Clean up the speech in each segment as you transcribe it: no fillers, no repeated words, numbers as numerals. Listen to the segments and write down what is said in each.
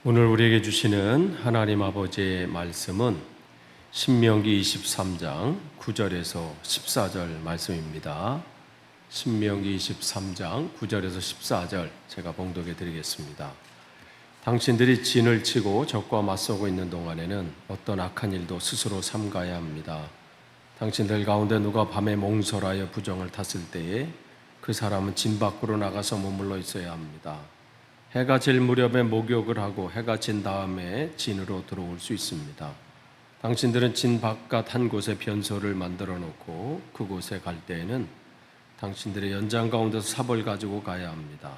오늘 우리에게 주시는 하나님 아버지의 말씀은 신명기 23장 9절에서 14절 말씀입니다. 신명기 23장 9절에서 14절 제가 봉독해 드리겠습니다. 당신들이 진을 치고 적과 맞서고 있는 동안에는 어떤 악한 일도 스스로 삼가야 합니다. 당신들 가운데 누가 밤에 몽설하여 부정을 탔을 때에 그 사람은 진 밖으로 나가서 머물러 있어야 합니다. 해가 질 무렵에 목욕을 하고 해가 진 다음에 진으로 들어올 수 있습니다. 당신들은 진 바깥 한 곳에 변소를 만들어 놓고 그곳에 갈 때에는 당신들의 연장 가운데서 삽을 가지고 가야 합니다.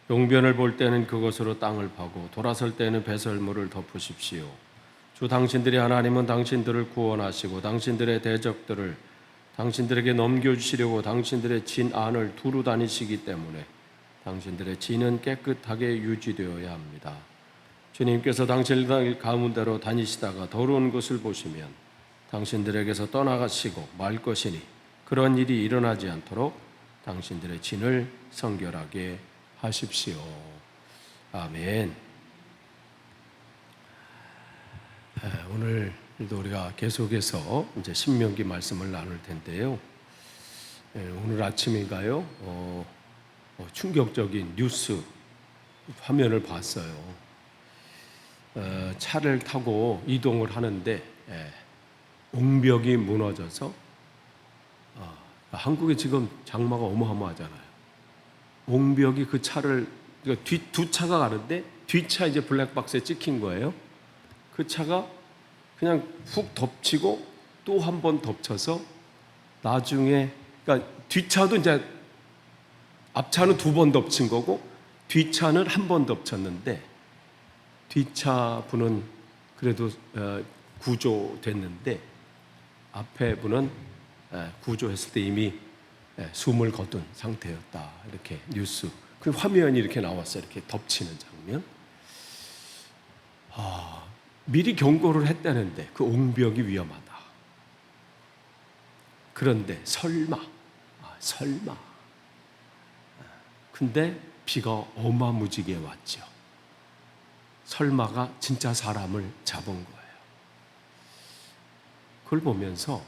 용변을 볼 때는 그것으로 땅을 파고 돌아설 때는 배설물을 덮으십시오. 주 당신들의 하나님은 당신들을 구원하시고 당신들의 대적들을 당신들에게 넘겨주시려고 당신들의 진 안을 두루 다니시기 때문에 당신들의 진은 깨끗하게 유지되어야 합니다. 주님께서 당신들 가운데로 다니시다가 더러운 것을 보시면 당신들에게서 떠나가시고 말 것이니 그런 일이 일어나지 않도록 당신들의 진을 성결하게 하십시오. 아멘. 오늘도 우리가 계속해서 이제 신명기 말씀을 나눌 텐데요. 오늘 아침인가요? 충격적인 뉴스 화면을 봤어요. 차를 타고 이동을 하는데 옹벽이 무너져서 한국에 지금 장마가 어마어마하잖아요. 옹벽이 그 차를 두 차가 가는데 뒷차 이제 블랙박스에 찍힌 거예요. 그 차가 그냥 훅 덮치고 또 한 번 덮쳐서 나중에 그러니까 뒷차도 이제 앞차는 두 번 덮친 거고 뒷차는 한 번 덮쳤는데 뒷차 분은 그래도 구조됐는데 앞에 분은 구조했을 때 이미 숨을 거둔 상태였다. 이렇게 뉴스 그 화면이 이렇게 나왔어요. 이렇게 덮치는 장면. 미리 경고를 했다는데 그 옹벽이 위험하다. 그런데 설마 근데 비가 어마무지게 왔죠. 설마가 진짜 사람을 잡은 거예요. 그걸 보면서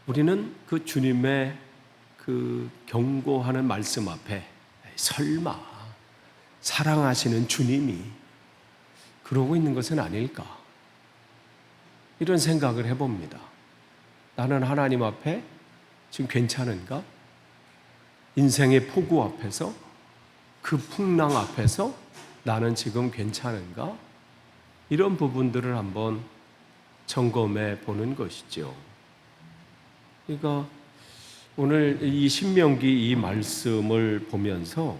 우리는 그 주님의 그 경고하는 말씀 앞에 설마 사랑하시는 주님이 그러고 있는 것은 아닐까? 이런 생각을 해봅니다. 나는 하나님 앞에 지금 괜찮은가? 인생의 폭우 앞에서 그 풍랑 앞에서 나는 지금 괜찮은가? 이런 부분들을 한번 점검해 보는 것이죠. 그러니까 오늘 이 신명기 이 말씀을 보면서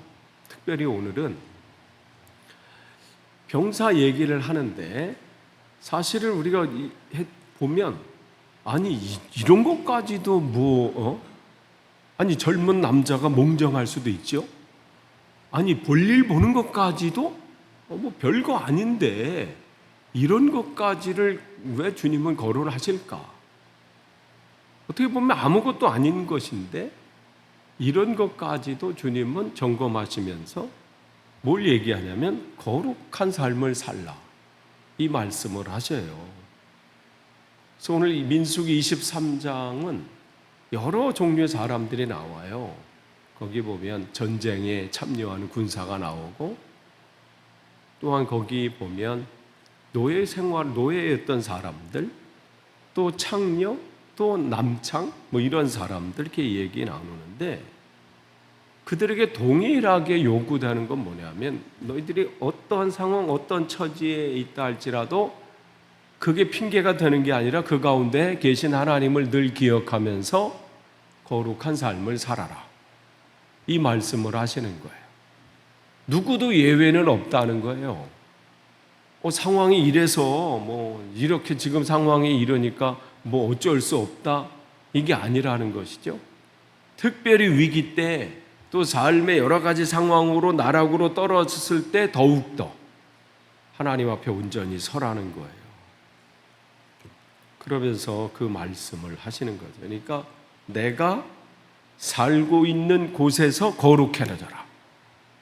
특별히 오늘은 병사 얘기를 하는데 사실은 우리가 보면 아니 이런 것까지도 아니 젊은 남자가 몽정할 수도 있죠. 아니 볼일 보는 것까지도 별거 아닌데 이런 것까지를 왜 주님은 거론을 하실까? 어떻게 보면 아무것도 아닌 것인데 이런 것까지도 주님은 점검하시면서 뭘 얘기하냐면 거룩한 삶을 살라 이 말씀을 하셔요. 그래서 오늘 이 민수기 23장은 여러 종류의 사람들이 나와요. 거기 보면 전쟁에 참여하는 군사가 나오고 또한 거기 보면 노예 생활, 노예였던 사람들 또 창녀, 또 남창 이런 사람들 이렇게 얘기 나누는데 그들에게 동일하게 요구되는 건 뭐냐면 너희들이 어떠한 상황, 어떤 처지에 있다 할지라도 그게 핑계가 되는 게 아니라 그 가운데 계신 하나님을 늘 기억하면서 거룩한 삶을 살아라. 이 말씀을 하시는 거예요. 누구도 예외는 없다는 거예요. 상황이 이래서 이렇게 지금 상황이 이러니까 어쩔 수 없다. 이게 아니라는 것이죠. 특별히 위기 때 또 삶의 여러 가지 상황으로 나락으로 떨어졌을 때 더욱더 하나님 앞에 온전히 서라는 거예요. 그러면서 그 말씀을 하시는 거죠. 그러니까 내가 살고 있는 곳에서 거룩해져라.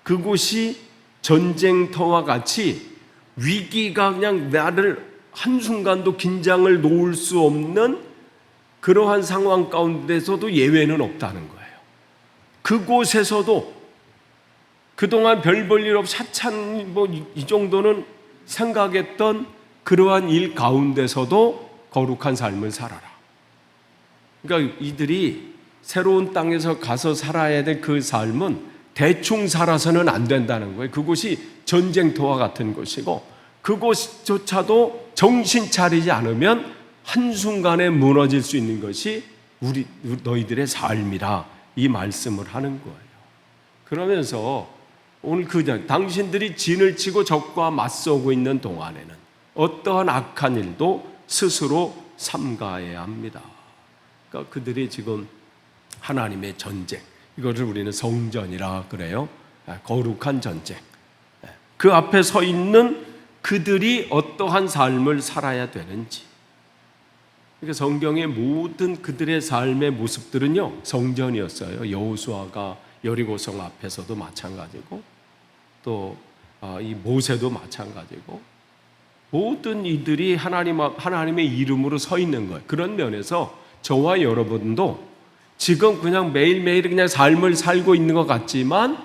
그곳이 전쟁터와 같이 위기가 그냥 나를 한순간도 긴장을 놓을 수 없는 그러한 상황 가운데서도 예외는 없다는 거예요. 그곳에서도 그동안 별 볼 일 없이 하찮은 이 정도는 생각했던 그러한 일 가운데서도 거룩한 삶을 살아라. 그러니까 이들이 새로운 땅에서 가서 살아야 될 그 삶은 대충 살아서는 안 된다는 거예요. 그곳이 전쟁터와 같은 곳이고 그곳조차도 정신 차리지 않으면 한순간에 무너질 수 있는 것이 너희들의 삶이라 이 말씀을 하는 거예요. 그러면서 오늘 당신들이 진을 치고 적과 맞서고 있는 동안에는 어떠한 악한 일도 스스로 삼가해야 합니다. 그러니까 그들이 지금 하나님의 전쟁, 이것을 우리는 성전이라 그래요. 거룩한 전쟁. 그 앞에 서 있는 그들이 어떠한 삶을 살아야 되는지. 그러니까 성경의 모든 그들의 삶의 모습들은요, 성전이었어요. 여호수아가 여리고성 앞에서도 마찬가지고, 또 이 모세도 마찬가지고, 모든 이들이 하나님의 이름으로 서 있는 거예요. 그런 면에서 저와 여러분도 지금 그냥 매일매일 그냥 삶을 살고 있는 것 같지만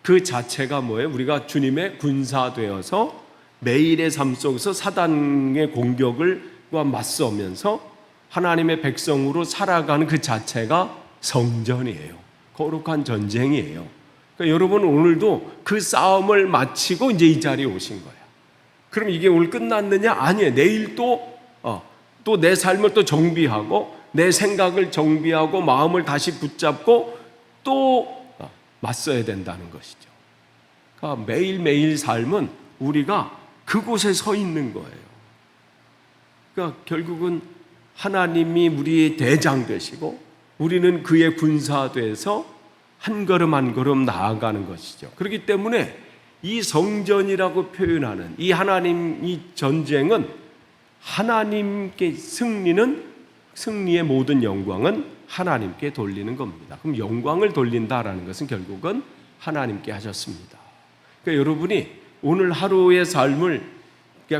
그 자체가 뭐예요? 우리가 주님의 군사되어서 매일의 삶 속에서 사단의 공격을과 맞서면서 하나님의 백성으로 살아가는 그 자체가 성전이에요. 거룩한 전쟁이에요. 그러니까 여러분 오늘도 그 싸움을 마치고 이제 이 자리에 오신 거예요. 그럼 이게 오늘 끝났느냐? 아니에요. 내일 또 내 삶을 또 정비하고 내 생각을 정비하고 마음을 다시 붙잡고 또 맞서야 된다는 것이죠. 그러니까 매일매일 삶은 우리가 그곳에 서 있는 거예요. 그러니까 결국은 하나님이 우리의 대장 되시고 우리는 그의 군사돼서 한 걸음 한 걸음 나아가는 것이죠. 그렇기 때문에 이 성전이라고 표현하는 이 하나님 이 전쟁은 하나님께 승리의 모든 영광은 하나님께 돌리는 겁니다. 그럼 영광을 돌린다라는 것은 결국은 하나님께 하셨습니다. 그러니까 여러분이 오늘 하루의 삶을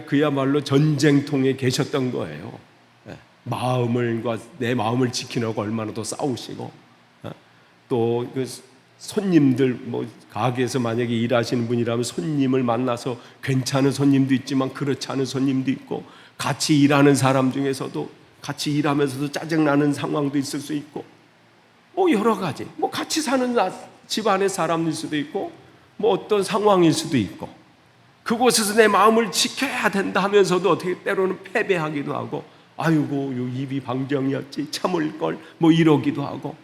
그야말로 전쟁통에 계셨던 거예요. 내 마음을 지키려고 얼마나 더 싸우시고, 또 그 손님들 가게에서 만약에 일하시는 분이라면 손님을 만나서 괜찮은 손님도 있지만 그렇지 않은 손님도 있고, 같이 일하는 사람 중에서도 같이 일하면서도 짜증나는 상황도 있을 수 있고, 여러 가지 같이 사는 집안의 사람일 수도 있고 어떤 상황일 수도 있고, 그곳에서 내 마음을 지켜야 된다 하면서도 어떻게 때로는 패배하기도 하고, 아이고 요 입이 방정이었지 참을 걸 이러기도 하고,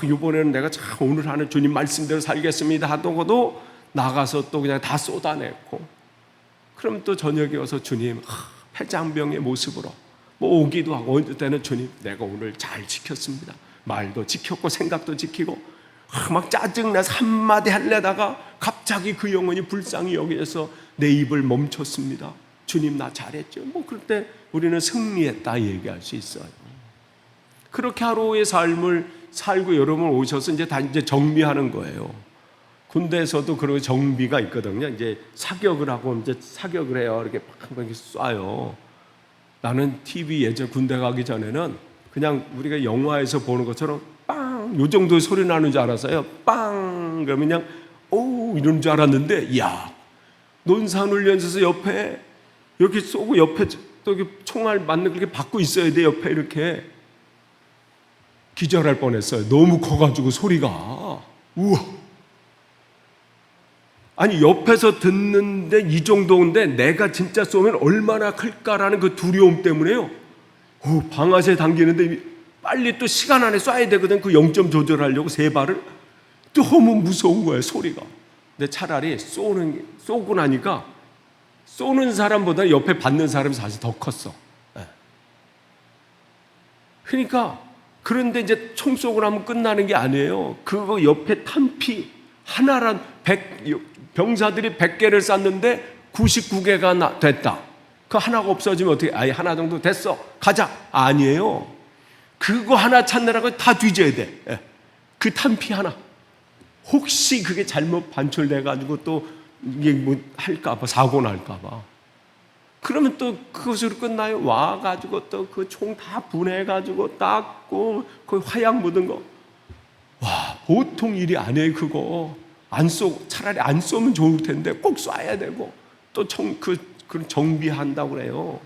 이번에는 내가 참 오늘 하는 주님 말씀대로 살겠습니다 하더라도 나가서 또 그냥 다 쏟아냈고, 그럼 또 저녁에 와서 주님 패장병의 모습으로 오기도 하고, 어느 때는 주님 내가 오늘 잘 지켰습니다, 말도 지켰고 생각도 지키고, 막 짜증나서 한마디 하려다가 갑자기 그 영혼이 불쌍히 여기에서 내 입을 멈췄습니다. 주님 나 잘했죠. 그럴 때 우리는 승리했다 얘기할 수 있어요. 그렇게 하루의 삶을 살고 여러분 오셔서 이제 정비하는 거예요. 군대에서도 그런 정비가 있거든요. 이제 사격을 하고 이제 사격을 해요. 이렇게 막 쏴요. 나는 TV 예전 군대 가기 전에는 그냥 우리가 영화에서 보는 것처럼 빵! 요 정도의 소리 나는 줄 알았어요. 빵! 그러면 그냥 오! 이런 줄 알았는데, 이야! 논산훈련소에서 옆에 이렇게 쏘고 옆에 또 이렇게 총알 맞는 그렇게 받고 있어야 돼. 옆에 이렇게. 기절할 뻔했어요. 너무 커가지고 소리가. 우와! 아니 옆에서 듣는데 이 정도인데 내가 진짜 쏘면 얼마나 클까라는 그 두려움 때문에요. 방아쇠 당기는데 빨리 또 시간 안에 쏴야 되거든. 그 0점 조절하려고 세 발을. 너무 무서운 거예요, 소리가. 근데 차라리 쏘고 나니까 쏘는 사람보다 옆에 받는 사람이 사실 더 컸어. 그러니까 그런데 이제 총 쏘고 나면 끝나는 게 아니에요. 그거 옆에 탄피 하나란 병사들이 100개를 쐈는데 99개가 됐다. 그 하나가 없어지면 어떻게? 아예 하나 정도 됐어. 가자. 아니에요. 그거 하나 찾느라고 다 뒤져야 돼. 그 탄피 하나. 혹시 그게 잘못 반출돼가지고 또 이게 뭐 할까봐, 사고 날까봐. 그러면 또 그것으로 끝나요? 와가지고 또 그 총 다 분해가지고 닦고 그 화약 묻은 거. 와, 보통 일이 아니에요, 그거. 차라리 안 쏘면 좋을 텐데 꼭 쏴야 되고 또 그런 정비한다고 그래요.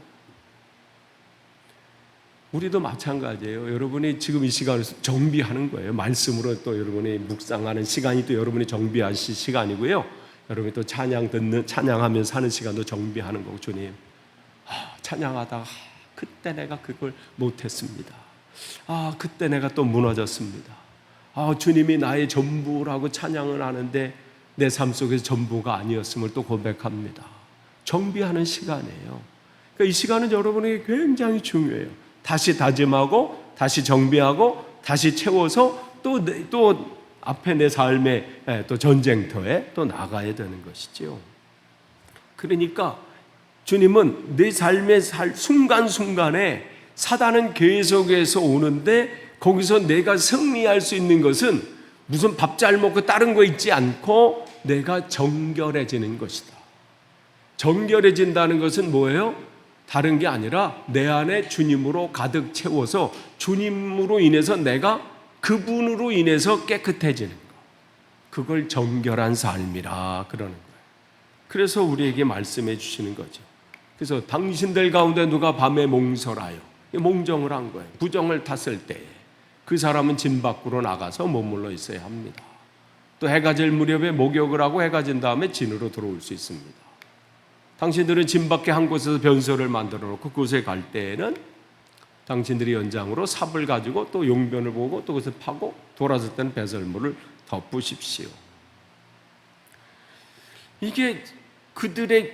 우리도 마찬가지예요. 여러분이 지금 이 시간에서 정비하는 거예요. 말씀으로 또 여러분이 묵상하는 시간이 또 여러분이 정비하실 시간이고요. 여러분이 또 찬양하면서 하는 시간도 정비하는 거고, 주님, 찬양하다가 그때 내가 그걸 못했습니다. 그때 내가 또 무너졌습니다. 주님이 나의 전부라고 찬양을 하는데 내 삶 속에서 전부가 아니었음을 또 고백합니다. 정비하는 시간이에요. 그러니까 이 시간은 여러분에게 굉장히 중요해요. 다시 다짐하고 다시 정비하고 다시 채워서 또 앞에 내 삶의 또 전쟁터에 또 나가야 되는 것이죠. 그러니까 주님은 내 삶의 순간순간에 사단은 계속해서 오는데 거기서 내가 승리할 수 있는 것은 무슨 밥 잘 먹고 다른 거 있지 않고 내가 정결해지는 것이다. 정결해진다는 것은 뭐예요? 다른 게 아니라 내 안에 주님으로 가득 채워서 주님으로 인해서 내가 그분으로 인해서 깨끗해지는 것. 그걸 정결한 삶이라 그러는 거예요. 그래서 우리에게 말씀해 주시는 거죠. 그래서 당신들 가운데 누가 밤에 몽설하여, 몽정을 한 거예요. 부정을 탔을 때에 그 사람은 진 밖으로 나가서 머물러 있어야 합니다. 또 해가 질 무렵에 목욕을 하고 해가 진 다음에 진으로 들어올 수 있습니다. 당신들은 진 밖에 한 곳에서 변소를 만들어 놓고 그곳에 갈 때에는 당신들이 연장으로 삽을 가지고 또 용변을 보고 또 그것을 파고 돌아설 때는 배설물을 덮으십시오. 이게 그들의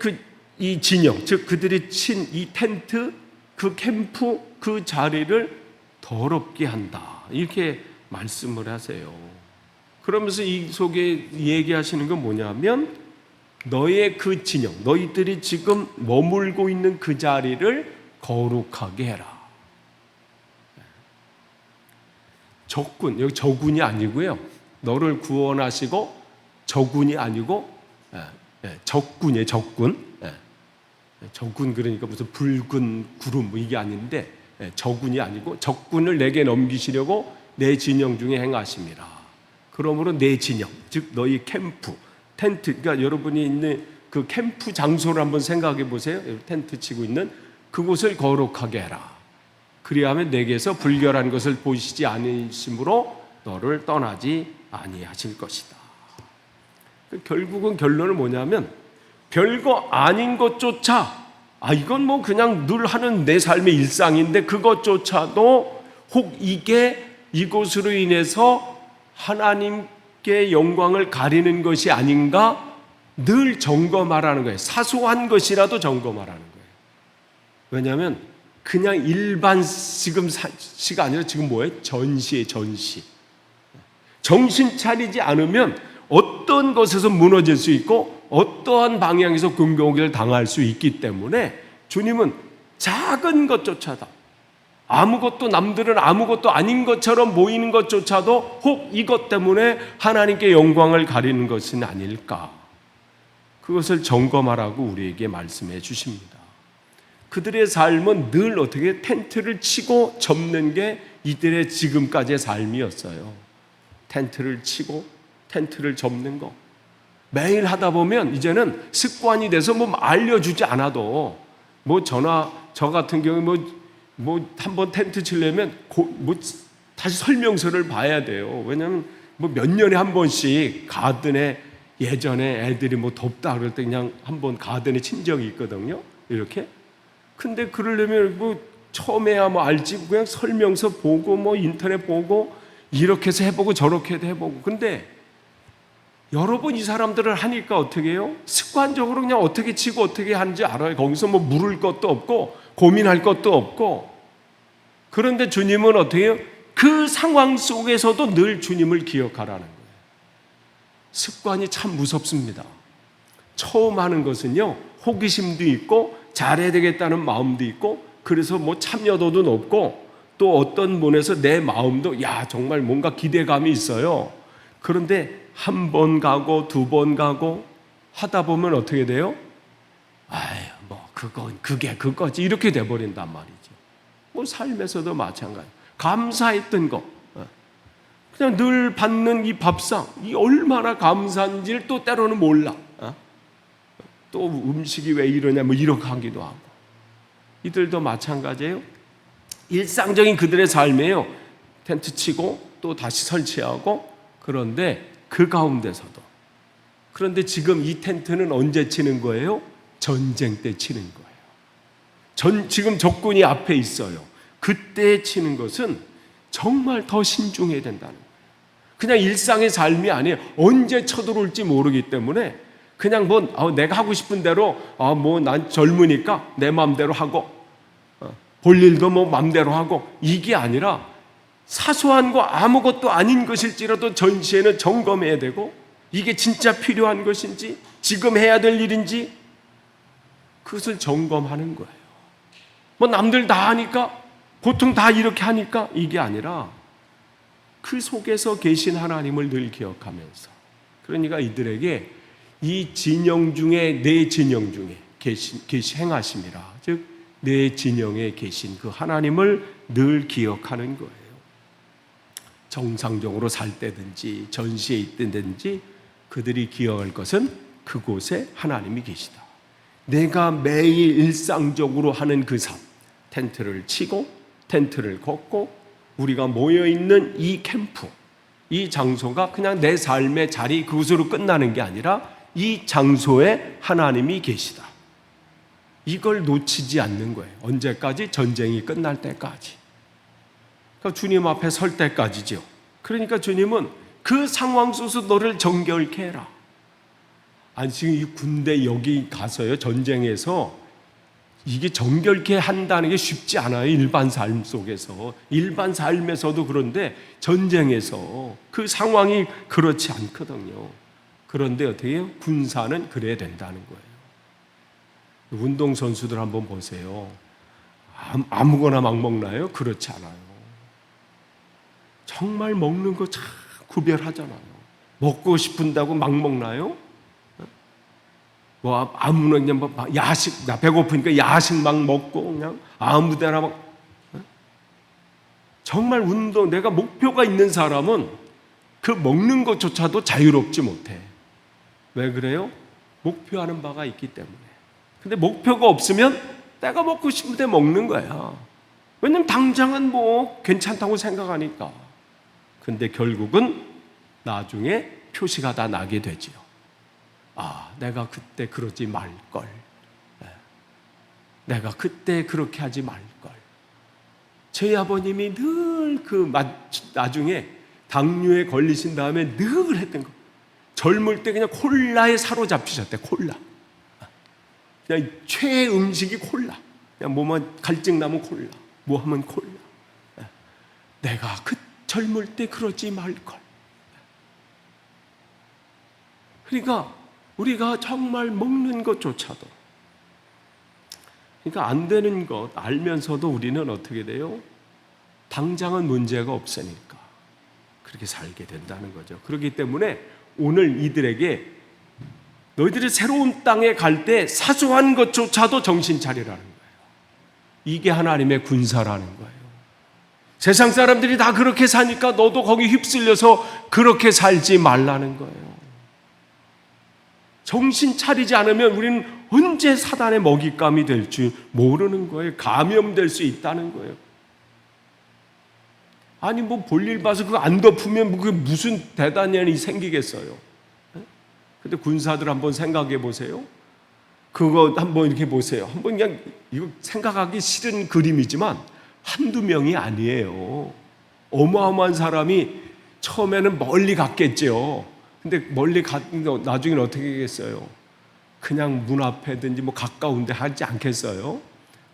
이 진영, 즉 그들이 친 이 텐트, 그 캠프, 그 자리를 더럽게 한다. 이렇게 말씀을 하세요. 그러면서 이 속에 얘기하시는 건 뭐냐면 너의 그 진영, 너희들이 지금 머물고 있는 그 자리를 거룩하게 해라. 적군, 여기 저군이 아니고요. 너를 구원하시고 저군이 아니고 적군이에요, 적군. 적군 그러니까 무슨 붉은 구름 뭐 이게 아닌데 적군이 아니고 적군을 내게 넘기시려고 내 진영 중에 행하심이라. 그러므로 내 진영, 즉 너희 캠프, 텐트, 그러니까 여러분이 있는 그 캠프 장소를 한번 생각해 보세요. 텐트 치고 있는 그곳을 거룩하게 해라. 그리하면 내게서 불결한 것을 보시지 않으심으로 너를 떠나지 아니하실 것이다. 결국은 결론은 뭐냐면 별거 아닌 것조차 이건 뭐 그냥 늘 하는 내 삶의 일상인데 그것조차도 혹 이게 이것으로 인해서 하나님께 영광을 가리는 것이 아닌가 늘 점검하라는 거예요. 사소한 것이라도 점검하라는 거예요. 왜냐하면 그냥 일반 지금 시가 아니라 지금 뭐예요? 전시예요, 전시. 정신 차리지 않으면 어떤 것에서 무너질 수 있고 어떠한 방향에서 공격을 당할 수 있기 때문에 주님은 작은 것조차도 아무것도 남들은 아무것도 아닌 것처럼 보이는 것조차도 혹 이것 때문에 하나님께 영광을 가리는 것은 아닐까. 그것을 점검하라고 우리에게 말씀해 주십니다. 그들의 삶은 늘 어떻게 텐트를 치고 접는 게 이들의 지금까지의 삶이었어요. 텐트를 치고 텐트를 접는 거. 매일 하다 보면 이제는 습관이 돼서 뭐 알려주지 않아도 저 같은 경우에 한번 텐트 치려면 다시 설명서를 봐야 돼요. 왜냐하면 몇 년에 한 번씩 가든에 예전에 애들이 덥다 그럴 때 그냥 한번 가든에 친 적이 있거든요. 이렇게. 근데 그러려면 처음에야 알지 그냥 설명서 보고 인터넷 보고 이렇게 해서 해보고 저렇게 해보고. 근데 여러 번 이 사람들을 하니까 어떻게 해요? 습관적으로 그냥 어떻게 치고 어떻게 하는지 알아요. 거기서 물을 것도 없고 고민할 것도 없고. 그런데 주님은 어떻게 해요? 그 상황 속에서도 늘 주님을 기억하라는 거예요. 습관이 참 무섭습니다. 처음 하는 것은요, 호기심도 있고 잘해야 되겠다는 마음도 있고 그래서 참여도도 높고 또 어떤 면에서 내 마음도 정말 뭔가 기대감이 있어요. 그런데 한 번 가고 두 번 가고 하다 보면 어떻게 돼요? 아유, 뭐 그게 그거지 이렇게 돼버린단 말이죠. 뭐 삶에서도 마찬가지. 감사했던 거, 그냥 늘 받는 이 밥상, 이 얼마나 감사한지를 또 때로는 몰라. 또 음식이 왜 이러냐 뭐 이렇게 하기도 하고. 이들도 마찬가지예요. 일상적인 그들의 삶이에요. 텐트 치고 또 다시 설치하고. 그런데 그 가운데서도, 그런데 지금 이 텐트는 언제 치는 거예요? 전쟁 때 치는 거예요. 지금 적군이 앞에 있어요. 그때 치는 것은 정말 더 신중해야 된다는 거예요. 그냥 일상의 삶이 아니에요. 언제 쳐들어올지 모르기 때문에 그냥 내가 하고 싶은 대로 난 젊으니까 내 마음대로 하고 볼 일도 뭐 마음대로 하고, 이게 아니라 사소한 거 아무것도 아닌 것일지라도 전시에는 점검해야 되고, 이게 진짜 필요한 것인지 지금 해야 될 일인지 그것을 점검하는 거예요. 뭐 남들 다 하니까, 보통 다 이렇게 하니까, 이게 아니라 그 속에서 계신 하나님을 늘 기억하면서, 그러니까 이들에게 이 진영 중에 내 진영 중에 행하심이라, 즉 내 진영에 계신 그 하나님을 늘 기억하는 거예요. 정상적으로 살 때든지 전시에 있든지 그들이 기억할 것은 그곳에 하나님이 계시다. 내가 매일 일상적으로 하는 그 삶, 텐트를 치고 텐트를 걷고 우리가 모여있는 이 캠프, 이 장소가 그냥 내 삶의 자리 그곳으로 끝나는 게 아니라 이 장소에 하나님이 계시다. 이걸 놓치지 않는 거예요. 언제까지? 전쟁이 끝날 때까지. 그러니까 주님 앞에 설 때까지죠. 그러니까 주님은 그 상황 속에서 너를 정결케 해라. 아니, 지금 이 군대 여기 가서요, 전쟁에서 이게 정결케 한다는 게 쉽지 않아요. 일반 삶 속에서. 일반 삶에서도 그런데 전쟁에서 그 상황이 그렇지 않거든요. 그런데 어떻게 해요? 군사는 그래야 된다는 거예요. 운동선수들 한번 보세요. 아무거나 막 먹나요? 그렇지 않아요. 정말 먹는 거 참 구별하잖아요. 먹고 싶은다고 막 먹나요? 뭐 아무나 그냥 야식, 나 배고프니까 야식 막 먹고 그냥 아무데나 막. 정말 운동, 내가 목표가 있는 사람은 그 먹는 것조차도 자유롭지 못해. 왜 그래요? 목표하는 바가 있기 때문에. 근데 목표가 없으면 내가 먹고 싶은데 먹는 거야. 왜냐면 당장은 뭐 괜찮다고 생각하니까. 근데 결국은 나중에 표시가 다 나게 되지요. 내가 그때 그러지 말걸. 내가 그때 그렇게 하지 말걸. 저희 아버님이 늘 나중에 당뇨에 걸리신 다음에 늘 했던 거. 젊을 때 그냥 콜라에 사로잡히셨대, 콜라. 그냥 최애 음식이 콜라. 그냥 뭐만 갈증 나면 콜라. 뭐 하면 콜라. 내가 젊을 때 그러지 말걸. 그러니까 우리가 정말 먹는 것조차도, 그러니까 안 되는 것 알면서도 우리는 어떻게 돼요? 당장은 문제가 없으니까 그렇게 살게 된다는 거죠. 그렇기 때문에 오늘 이들에게 너희들이 새로운 땅에 갈 때 사소한 것조차도 정신 차리라는 거예요. 이게 하나님의 군사라는 거예요. 세상 사람들이 다 그렇게 사니까 너도 거기 휩쓸려서 그렇게 살지 말라는 거예요. 정신 차리지 않으면 우리는 언제 사단의 먹잇감이 될지 모르는 거예요. 감염될 수 있다는 거예요. 아니 뭐 볼일 봐서 그거 안 덮으면 그게 무슨 대단한 일이 생기겠어요. 근데 군사들 한번 생각해 보세요. 그거 한번 이렇게 보세요. 한번 그냥 이거 생각하기 싫은 그림이지만 한두 명이 아니에요. 어마어마한 사람이 처음에는 멀리 갔겠죠. 근데 멀리 갔는데 나중에는 어떻게 하겠어요? 그냥 문 앞에든지 뭐 가까운데 하지 않겠어요?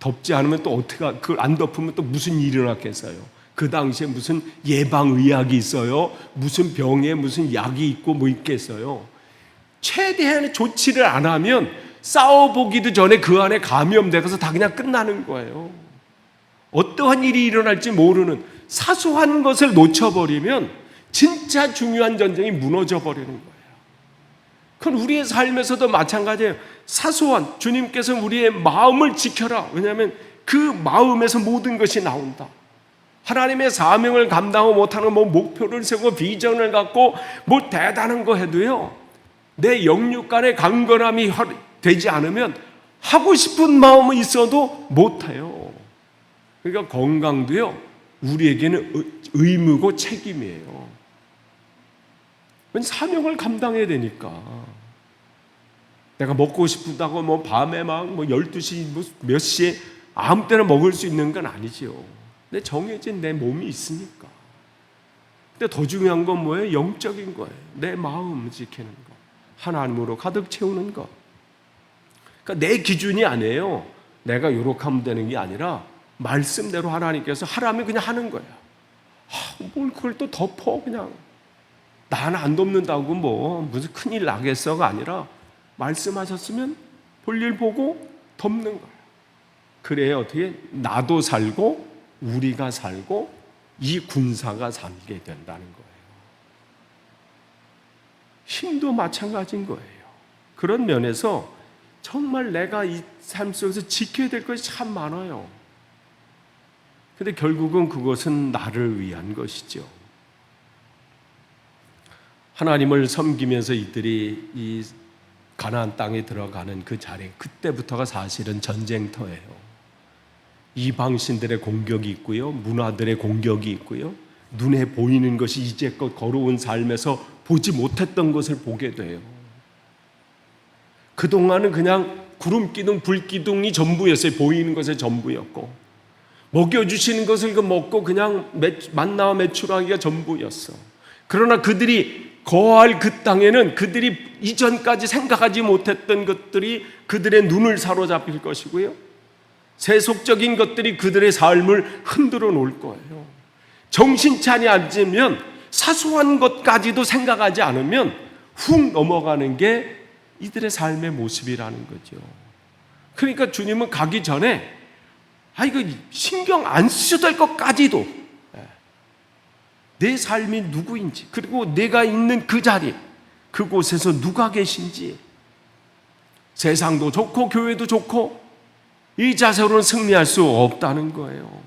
덮지 않으면 또 어떻게, 그걸 안 덮으면 또 무슨 일이 일어났겠어요? 그 당시에 무슨 예방의학이 있어요? 무슨 병에 무슨 약이 있고 뭐 있겠어요? 최대한의 조치를 안 하면 싸워보기도 전에 그 안에 감염돼서 다 그냥 끝나는 거예요. 어떠한 일이 일어날지 모르는 사소한 것을 놓쳐버리면 진짜 중요한 전쟁이 무너져 버리는 거예요. 그건 우리의 삶에서도 마찬가지예요. 사소한 주님께서 우리의 마음을 지켜라. 왜냐하면 그 마음에서 모든 것이 나온다. 하나님의 사명을 감당하고 못하는 목표를 세우고 비전을 갖고 대단한 거 해도요, 내 영육 간의 강건함이 되지 않으면 하고 싶은 마음은 있어도 못해요. 그러니까 건강도요, 우리에게는 의무고 책임이에요. 사명을 감당해야 되니까. 내가 먹고 싶다고 밤에 막 12시 몇 시에 아무 때나 먹을 수 있는 건 아니지요. 근데 정해진 내 몸이 있으니까. 근데 더 중요한 건 뭐예요? 영적인 거예요. 내 마음 지키는 거. 하나님으로 가득 채우는 거. 그러니까 내 기준이 아니에요. 내가 요렇게 하면 되는 게 아니라 말씀대로 하나님께서 하라면 그냥 하는 거야. 뭘 그걸 또 덮어 그냥. 나는 안 돕는다고 무슨 큰일 나겠어가 아니라 말씀하셨으면 볼일 보고 덮는 거야. 그래야 어떻게 나도 살고 우리가 살고 이 군사가 살게 된다는 거예요. 힘도 마찬가지인 거예요. 그런 면에서 정말 내가 이 삶 속에서 지켜야 될 것이 참 많아요. 근데 결국은 그것은 나를 위한 것이죠. 하나님을 섬기면서 이들이 이 가나안 땅에 들어가는 그 자리, 그때부터가 사실은 전쟁터예요. 이방신들의 공격이 있고요, 문화들의 공격이 있고요, 눈에 보이는 것이 이제껏 걸어온 삶에서 보지 못했던 것을 보게 돼요. 그동안은 그냥 구름기둥, 불기둥이 전부였어요. 보이는 것의 전부였고, 먹여주시는 것을 먹고 그냥 만나와 메추라기가 전부였어. 그러나 그들이 거할 그 땅에는 그들이 이전까지 생각하지 못했던 것들이 그들의 눈을 사로잡힐 것이고요, 세속적인 것들이 그들의 삶을 흔들어 놓을 거예요. 정신 차리 앉으면 사소한 것까지도 생각하지 않으면 훅 넘어가는 게 이들의 삶의 모습이라는 거죠. 그러니까 주님은 가기 전에 이거 신경 안 쓰셔도 될 것까지도 내 삶이 누구인지, 그리고 내가 있는 그 자리, 그곳에서 누가 계신지, 세상도 좋고 교회도 좋고 이 자세로는 승리할 수 없다는 거예요.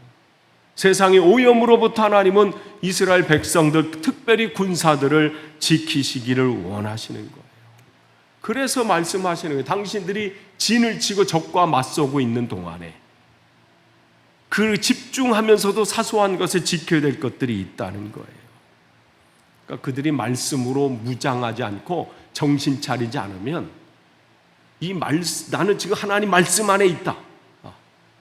세상의 오염으로부터 하나님은 이스라엘 백성들, 특별히 군사들을 지키시기를 원하시는 거예요. 그래서 말씀하시는 거예요. 당신들이 진을 치고 적과 맞서고 있는 동안에 그 집중하면서도 사소한 것을 지켜야 될 것들이 있다는 거예요. 그러니까 그들이 말씀으로 무장하지 않고 정신 차리지 않으면 나는 지금 하나님 말씀 안에 있다.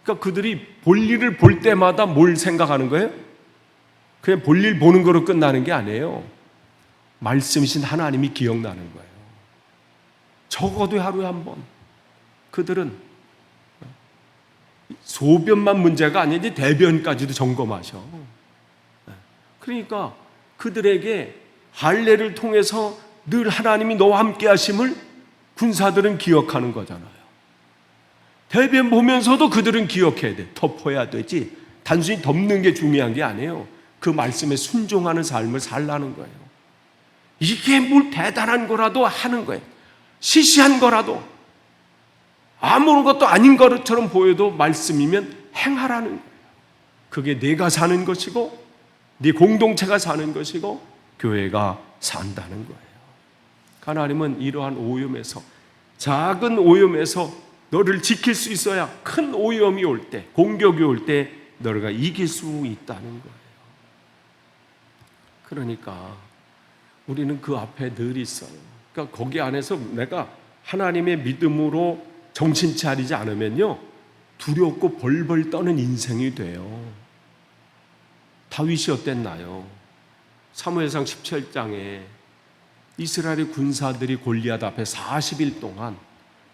그러니까 그들이 볼일을 볼 때마다 뭘 생각하는 거예요? 그냥 볼일 보는 거로 끝나는 게 아니에요. 말씀이신 하나님이 기억나는 거예요. 적어도 하루에 한 번. 그들은 소변만 문제가 아니지 대변까지도 점검하셔. 그러니까 그들에게 할례를 통해서 늘 하나님이 너와 함께 하심을 군사들은 기억하는 거잖아요. 대변 보면서도 그들은 기억해야 돼. 덮어야 되지. 단순히 덮는 게 중요한 게 아니에요. 그 말씀에 순종하는 삶을 살라는 거예요. 이게 뭘 대단한 거라도 하는 거예요. 시시한 거라도, 아무것도 아닌 것처럼 보여도 말씀이면 행하라는 거예요. 그게 내가 사는 것이고 네 공동체가 사는 것이고 교회가 산다는 거예요. 하나님은 이러한 오염에서, 작은 오염에서 너를 지킬 수 있어야 큰 오염이 올 때, 공격이 올 때 너가 이길 수 있다는 거예요. 그러니까 우리는 그 앞에 늘 있어요. 그러니까 거기 안에서 내가 하나님의 믿음으로 정신 차리지 않으면요, 두렵고 벌벌 떠는 인생이 돼요. 다윗이 어땠나요? 사무엘상 17장에 이스라엘의 군사들이 골리앗 앞에 40일 동안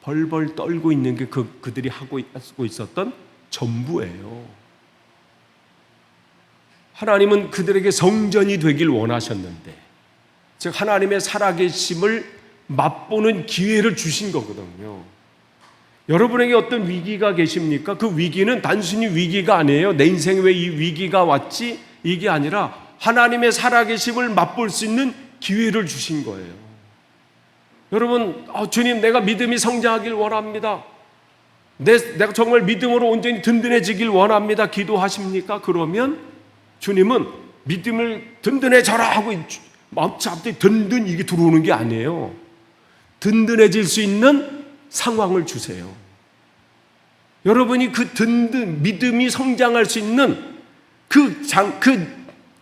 벌벌 떨고 있는 게 그들이 하고 있었던 전부예요. 하나님은 그들에게 성전이 되길 원하셨는데, 즉 하나님의 살아계심을 맛보는 기회를 주신 거거든요. 여러분에게 어떤 위기가 계십니까? 그 위기는 단순히 위기가 아니에요. 내 인생에 왜 이 위기가 왔지? 이게 아니라 하나님의 살아계심을 맛볼 수 있는 기회를 주신 거예요. 여러분, 주님, 내가 믿음이 성장하길 원합니다. 내가 정말 믿음으로 온전히 든든해지길 원합니다. 기도하십니까? 그러면 주님은 믿음을 든든해져라 하고 마음잡이 든든 이게 들어오는 게 아니에요. 든든해질 수 있는 상황을 주세요. 여러분이 그 믿음이 성장할 수 있는 그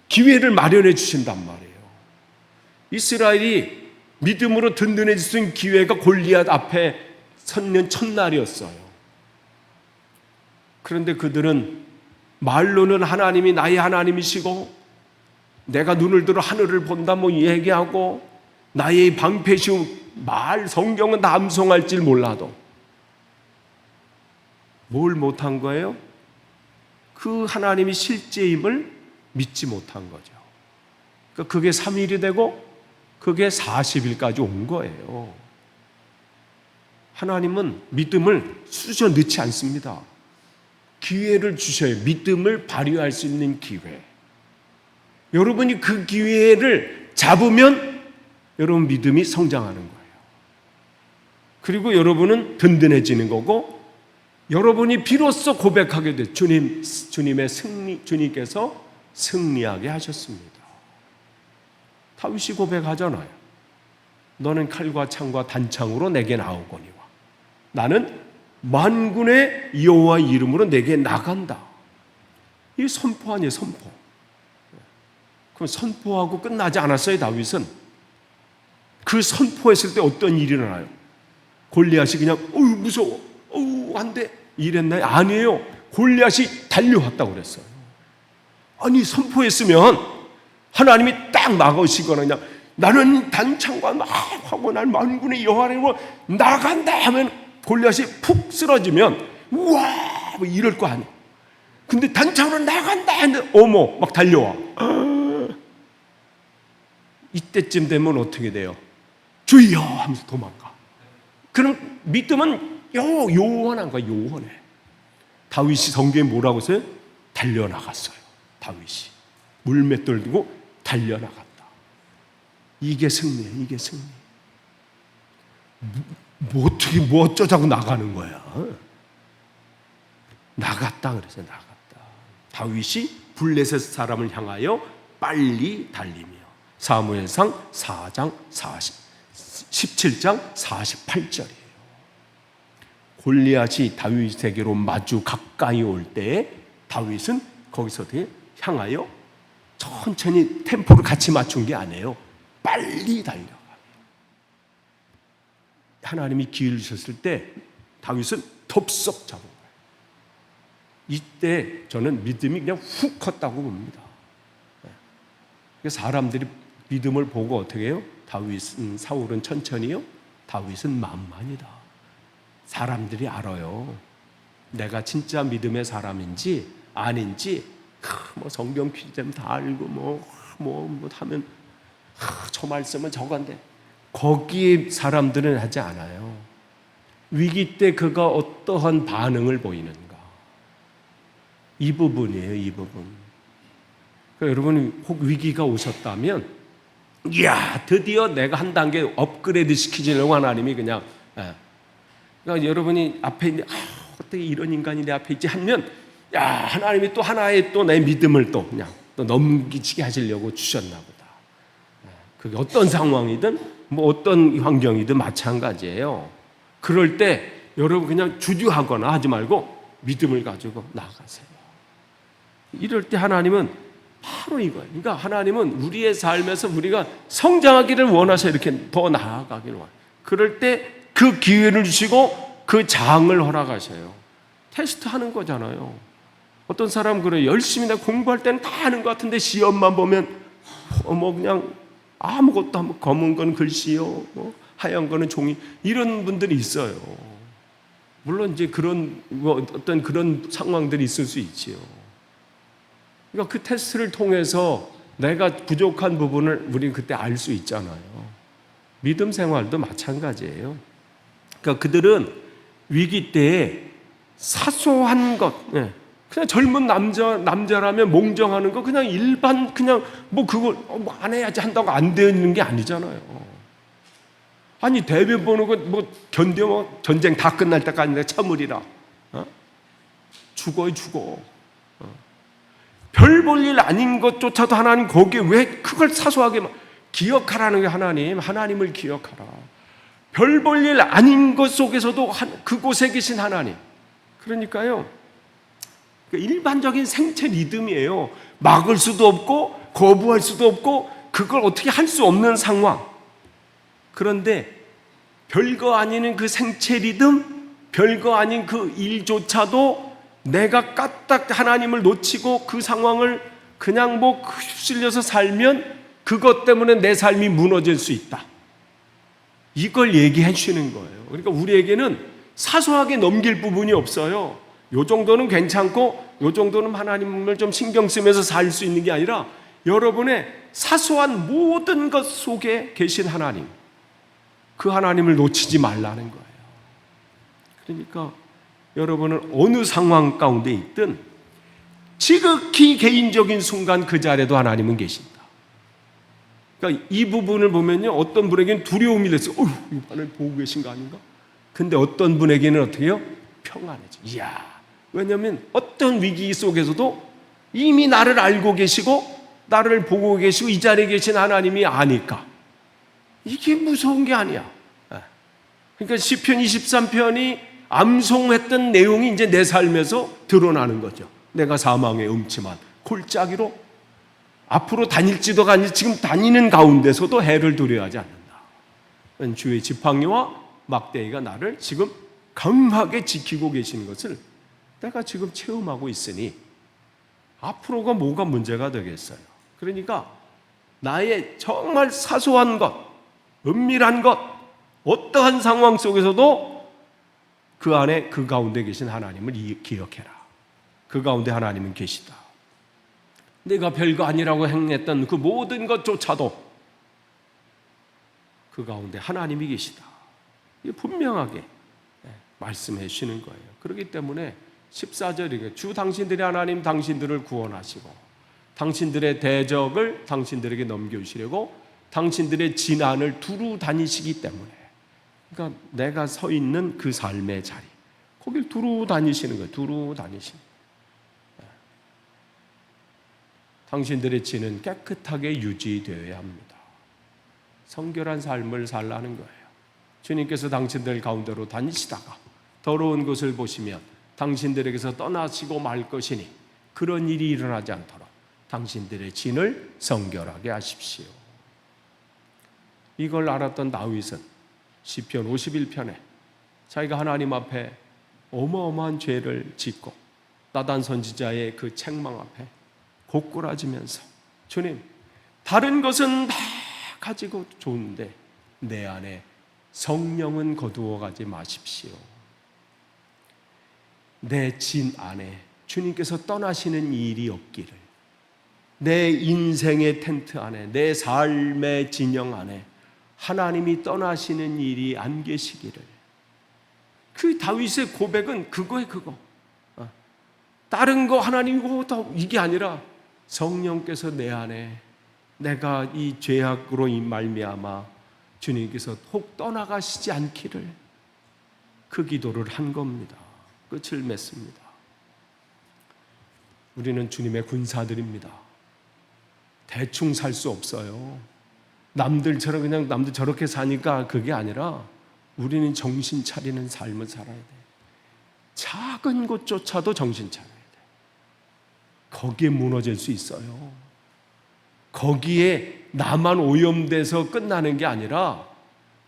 기회를 마련해 주신단 말이에요. 이스라엘이 믿음으로 든든해질 수 있는 기회가 골리앗 앞에 섰는 첫날이었어요. 그런데 그들은 말로는 하나님이 나의 하나님이시고 내가 눈을 들어 하늘을 본다 뭐 얘기하고 나의 방패시오 성경은 다 암송할 줄 몰라도 뭘 못한 거예요? 그 하나님이 실제임을 믿지 못한 거죠. 그러니까 그게 3일이 되고 그게 40일까지 온 거예요. 하나님은 믿음을 쑤셔 넣지 않습니다. 기회를 주셔요. 믿음을 발휘할 수 있는 기회. 여러분이 그 기회를 잡으면 여러분 믿음이 성장하는 거예요. 그리고 여러분은 든든해지는 거고 여러분이 비로소 고백하게 돼. 주님께서 승리하게 하셨습니다. 다윗이 고백하잖아요. 너는 칼과 창과 단창으로 내게 나오거니와 나는 만군의 여호와 이름으로 내게 나간다. 이 선포 아니에요, 선포. 그럼 선포하고 끝나지 않았어요, 다윗은. 그 선포했을 때 어떤 일이 일어나요? 골리앗이 그냥 무서워, 안 돼 이랬나요? 아니에요. 골리앗이 달려왔다고 그랬어요. 아니 선포했으면 하나님이 딱 막으시거나 그냥 나는 단창과 막 하고 난 만군의 여호와로 나간다 하면 골리앗이 푹 쓰러지면 우와 뭐 이럴 거 아니에요. 근데 단창으로 나간다 했는데 어머 막 달려와. 이때쯤 되면 어떻게 돼요? 주여 하면서 도망가. 그럼 믿음은 요원한 거야. 요원해. 다윗이 성경에 뭐라고 써요? 달려나갔어요. 다윗이 물맷돌 들고 달려나갔다. 이게 승리예요. 이게 승리. 어떻게 어쩌자고 나가는 거야. 나갔다 그래서 나갔다. 다윗이 블레셋 사람을 향하여 빨리 달리며 사무엘상 4장 17장 48절이에요. 골리앗이 다윗에게로 마주 가까이 올 때 다윗은 거기서 향하여 천천히 템포를 같이 맞춘 게 아니에요. 빨리 달려가. 하나님이 기회를 주셨을 때 다윗은 덥석 잡은 거예요. 이때 저는 믿음이 그냥 훅 컸다고 봅니다. 사람들이 믿음을 보고 어떻게 해요? 사울은 천천히요, 다윗은 만만이다. 사람들이 알아요. 내가 진짜 믿음의 사람인지 아닌지 뭐 성경 퀴즈 다 알고 뭐 하면 저 말씀은 저건데 거기에 사람들은 하지 않아요. 위기 때 그가 어떠한 반응을 보이는가. 이 부분이에요. 이 부분. 그러니까 여러분이 혹 위기가 오셨다면 이야 드디어 내가 한 단계 업그레이드 시키려고 하나님이 그냥 그러니까 여러분이 앞에 있는데 어떻게 이런 인간이 내 앞에 있지 하면 야 하나님이 또 하나의 또 내 믿음을 또 그냥 또 넘기치게 하시려고 주셨나 보다. 그게 어떤 상황이든 뭐 어떤 환경이든 마찬가지예요. 그럴 때 여러분 그냥 주저하거나 하지 말고 믿음을 가지고 나아가세요. 이럴 때 하나님은 바로 이거예요. 그러니까 하나님은 우리의 삶에서 우리가 성장하기를 원하셔. 이렇게 더 나아가기를 원해요. 그럴 때 그 기회를 주시고 그 장을 허락하셔요. 테스트하는 거잖아요. 어떤 사람 그래요. 열심히 내가 공부할 때는 다 하는 것 같은데 시험만 보면 뭐 그냥 아무것도 안 검은 건 글씨요, 하얀 거는 종이 이런 분들이 있어요. 물론 이제 그런 어떤 그런 상황들이 있을 수 있지요. 그러니까 그 테스트를 통해서 내가 부족한 부분을 우리는 그때 알 수 있잖아요. 믿음 생활도 마찬가지예요. 그러니까 그들은 위기 때에 사소한 것, 그냥 젊은 남자라면 몽정하는 거 그냥 일반 그냥 뭐 그걸 안 해야지 한다고 안 되는 게 아니잖아요. 아니 대변 보는 거 뭐 견뎌 전쟁 다 끝날 때까지 내가 참으리라. 죽어요 죽어. 별 볼 일 아닌 것조차도 하나님 거기에 왜 그걸 사소하게 기억하라는 게 하나님을 기억하라. 별 볼 일 아닌 것 속에서도 그곳에 계신 하나님. 그러니까요 일반적인 생체 리듬이에요. 막을 수도 없고 거부할 수도 없고 그걸 어떻게 할 수 없는 상황. 그런데 별거 아닌 그 생체 리듬, 별거 아닌 그 일조차도 내가 까딱 하나님을 놓치고 그 상황을 그냥 뭐 휩쓸려서 살면 그것 때문에 내 삶이 무너질 수 있다. 이걸 얘기해 주시는 거예요. 그러니까 우리에게는 사소하게 넘길 부분이 없어요. 요 정도는 괜찮고 요 정도는 하나님을 좀 신경 쓰면서 살 수 있는 게 아니라 여러분의 사소한 모든 것 속에 계신 하나님, 그 하나님을 놓치지 말라는 거예요. 그러니까 여러분은 어느 상황 가운데 있든 지극히 개인적인 순간 그 자리에도 하나님은 계신다. 그러니까 이 부분을 보면요, 어떤 분에게는 두려움이 됐어요. 이 하나님 보고 계신 거 아닌가? 근데 어떤 분에게는 어떻게 해요? 평안해져. 이야, 왜냐하면 어떤 위기 속에서도 이미 나를 알고 계시고 나를 보고 계시고 이 자리에 계신 하나님이 아니까 이게 무서운 게 아니야. 그러니까 시편 23편이 암송했던 내용이 이제 내 삶에서 드러나는 거죠. 내가 사망의 음침한 골짜기로 앞으로 다닐지도 아니 지금 다니는 가운데서도 해를 두려워하지 않는다. 주의 지팡이와 막대기가 나를 지금 강하게 지키고 계시는 것을 내가 지금 체험하고 있으니 앞으로가 뭐가 문제가 되겠어요. 그러니까 나의 정말 사소한 것, 은밀한 것, 어떠한 상황 속에서도 그 안에 그 가운데 계신 하나님을 기억해라. 그 가운데 하나님은 계시다. 내가 별거 아니라고 행했던 그 모든 것조차도 그 가운데 하나님이 계시다. 이게 분명하게 말씀해 주시는 거예요. 그렇기 때문에 14절에 주 당신들의 하나님 당신들을 구원하시고 당신들의 대적을 당신들에게 넘겨주시려고 당신들의 진안을 두루 다니시기 때문에, 그러니까 내가 서 있는 그 삶의 자리, 거길 두루 다니시는 거예요. 두루 다니시는 거예요. 당신들의 진은 깨끗하게 유지되어야 합니다. 성결한 삶을 살라는 거예요. 주님께서 당신들 가운데로 다니시다가 더러운 것을 보시면 당신들에게서 떠나시고 말 것이니 그런 일이 일어나지 않도록 당신들의 진을 성결하게 하십시오. 이걸 알았던 다윗은 시편 51편에 자기가 하나님 앞에 어마어마한 죄를 짓고 나단 선지자의 그 책망 앞에 고꾸라지면서 주님, 다른 것은 다 가지고 좋은데 내 안에 성령은 거두어 가지 마십시오. 내 진 안에 주님께서 떠나시는 일이 없기를, 내 인생의 텐트 안에, 내 삶의 진영 안에 하나님이 떠나시는 일이 안 계시기를. 그 다윗의 고백은 그거예요. 그거. 다른 거 하나님이고 이게 아니라 성령께서 내 안에, 내가 이 죄악으로 말미암아 주님께서 혹 떠나가시지 않기를, 그 기도를 한 겁니다. 끝을 맺습니다. 우리는 주님의 군사들입니다. 대충 살 수 없어요. 남들처럼 그냥 남들 저렇게 사니까 그게 아니라 우리는 정신 차리는 삶을 살아야 돼. 작은 것조차도 정신 차려야 돼. 거기에 무너질 수 있어요. 거기에 나만 오염돼서 끝나는 게 아니라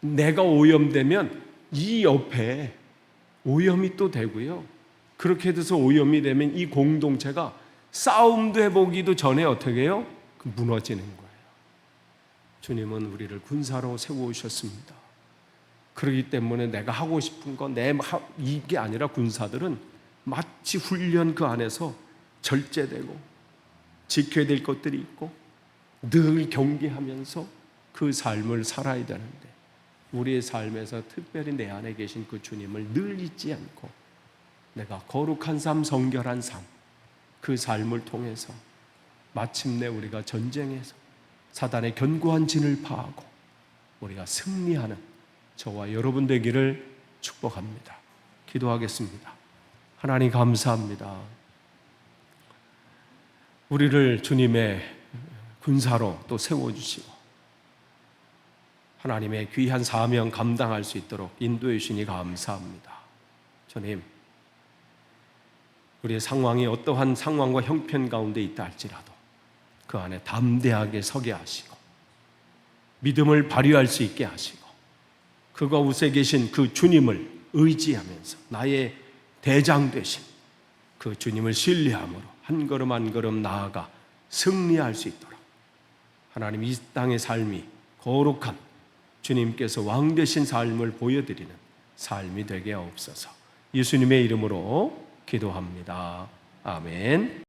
내가 오염되면 이 옆에 오염이 또 되고요. 그렇게 돼서 오염이 되면 이 공동체가 싸움도 해보기도 전에 어떻게 해요? 무너지는 거예요. 주님은 우리를 군사로 세우셨습니다. 그렇기 때문에 내가 하고 싶은 건 이게 아니라 군사들은 마치 훈련 그 안에서 절제되고 지켜야 될 것들이 있고 늘 경계하면서 그 삶을 살아야 되는데, 우리의 삶에서 특별히 내 안에 계신 그 주님을 늘 잊지 않고 내가 거룩한 삶, 성결한 삶, 그 삶을 통해서 마침내 우리가 전쟁에서 사단의 견고한 진을 파하고 우리가 승리하는 저와 여러분 되기를 축복합니다. 기도하겠습니다. 하나님 감사합니다. 우리를 주님의 군사로 또 세워주시고 하나님의 귀한 사명 감당할 수 있도록 인도해 주시니 감사합니다. 주님, 우리의 상황이 어떠한 상황과 형편 가운데 있다 할지라도 그 안에 담대하게 서게 하시고 믿음을 발휘할 수 있게 하시고 그곳에 계신 그 주님을 의지하면서 나의 대장 되신 그 주님을 신뢰함으로 한 걸음 한 걸음 나아가 승리할 수 있도록 하나님 이 땅의 삶이 거룩한 주님께서 왕 되신 삶을 보여드리는 삶이 되게 하옵소서. 예수님의 이름으로 기도합니다. 아멘.